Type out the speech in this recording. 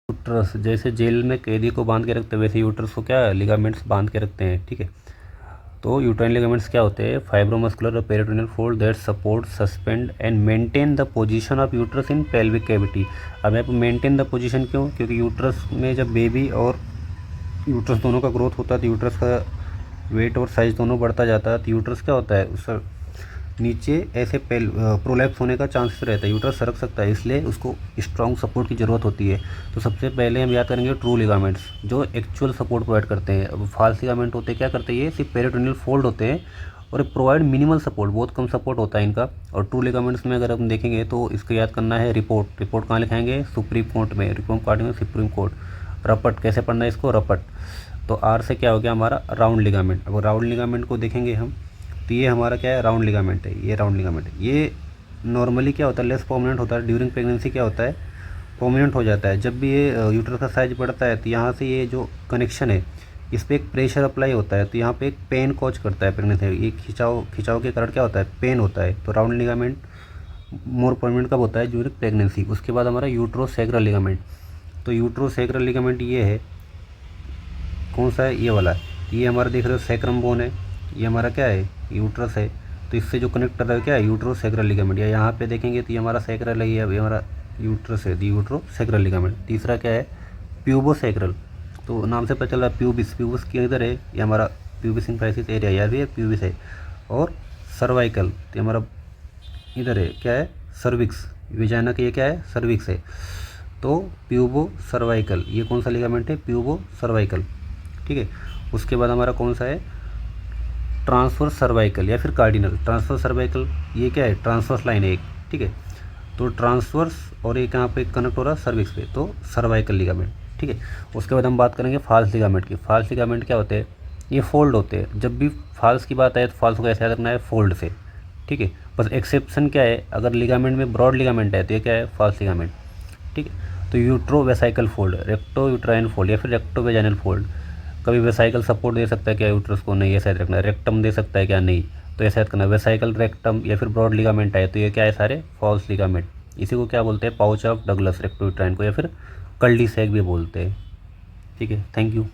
Uterus, जैसे jail में कैदी को बांध के रखते हैं वैसे यूट्रस को क्या लिगामेंट्स बांध के रखते हैं, ठीक है। तो यूट्राइन लिगामेंट्स क्या होते हैं? Fibromuscular peritoneal fold that support, suspend and maintain the position of uterus in pelvic cavity. अब यहाँ पर मेंटेन द पोजीशन क्यों? क्योंकि यूट्रस में जब बेबी और यूट्रस दोनों का ग्रोथ होता है तो यूट्रस का वेट और साइज दोनों बढ़ता जाता है, तो यूट्रस क्या होता है, उस नीचे ऐसे प्रोलैप्स होने का चांसेस रहता है, यूट्रस सरक सकता है, इसलिए उसको स्ट्रॉन्ग सपोर्ट की ज़रूरत होती है। तो सबसे पहले हम याद करेंगे ट्रू लिगामेंट्स जो एक्चुअल सपोर्ट प्रोवाइड करते हैं। अब फॉल्स लिगामेंट होते हैं, क्या करते हैं, ये सिर्फ पेरिटोनियल फोल्ड होते हैं और प्रोवाइड मिनिमल सपोर्ट, बहुत कम सपोर्ट होता है इनका। और ट्रू लिगामेंट्स में अगर हम देखेंगे तो इसको याद करना है रिपोर्ट कहाँ लिखाएंगे? सुप्रीम कोर्ट में, रिपोर्ट कार्ड में सुप्रीम कोर्ट। रपट कैसे पढ़ना है इसको? रपट। तो आर से क्या हो गया हमारा? Round ligament. अब राउंड लिगामेंट को देखेंगे हम तो ये हमारा क्या है? राउंड लिगामेंट है, ये राउंड लिगामेंट है। ये नॉर्मली क्या होता है? लेस प्रोमिनेंट होता है। ड्यूरिंग प्रेगनेंसी क्या होता है? प्रोमिनेंट हो जाता है। जब भी ये यूट्रस का साइज बढ़ता है तो यहाँ से ये जो कनेक्शन है इस पर एक प्रेशर अप्लाई होता है, तो यहाँ पे एक पेन कॉज करता है प्रेगनेंसी। ये खिंचाव के कारण क्या होता है? पेन होता है। तो राउंड लिगामेंट मोर प्रोमिनेंट कब होता है? During pregnancy. उसके बाद हमारा यूट्रोसैक्रल लिगामेंट। तो यूट्रोसैक्रल लिगामेंट ये है, कौन सा है? ये वाला है। ये हमारा देख रहे हो सैक्रम बोन है, ये हमारा क्या है? यूट्रस है। तो इससे जो कनेक्ट कर रहा है क्या है? Uterosacral ligament. या यहाँ पे देखेंगे तो ये हमारा सैक्रल है, ये हमारा यूट्रस है, यूट्रोसैक्रल लिगामेंट। तीसरा क्या है? प्यूबोसैक्रल। तो नाम से पता चल रहा है प्यूबिस की इधर है, ये हमारा प्यूबिस इंफाइसिस एरिया, यार भी प्यूबिस है। और सर्वाइकल तो हमारा इधर है, क्या है? सर्विक्स। विजाइना का ये क्या है? सर्विक्स है। तो प्यूबो सर्वाइकल, ये कौन सा लिगामेंट है? प्यूबो सर्वाइकल, ठीक है। उसके बाद हमारा कौन सा है? ट्रांसवर्स सर्वाइकल या फिर कार्डिनल। ट्रांसवर्स सर्वाइकल ये क्या है? ट्रांसवर्स लाइन है एक, ठीक है। तो ट्रांसवर्स और एक यहाँ पे कनेक्ट हो रहा है सर्विक्स पे, तो सर्वाइकल लिगामेंट, ठीक है। उसके बाद हम बात करेंगे फॉल्स लिगामेंट की। फॉल्स लिगामेंट क्या होते हैं? ये फोल्ड होते हैं। जब भी फॉल्स की बात आए तो फॉल्स को ऐसे याद रखना है फोल्ड से, ठीक है। बस एक्सेप्शन क्या है? अगर लिगामेंट में ब्रॉड लिगामेंट है तो ये क्या है? फॉल्स लिगामेंट, ठीक है। तो utero vesicle fold, recto uterine fold या फिर रेक्टो वेजाइनल फोल्ड। कभी वेसाइकल सपोर्ट दे सकता है क्या यूट्रस को? नहीं, ऐसा याद रखना है। रेक्टम दे सकता है क्या? नहीं, तो ऐसा याद करना। वेसाइकल, रेक्टम या फिर ब्रॉड लिगामेंट है तो ये क्या है? सारे फॉल्स लिगामेंट। इसी को क्या बोलते हैं? Pouch of Douglas, recto uterine को, या फिर कल्डी सैक भी बोलते हैं, ठीक है। Thank you.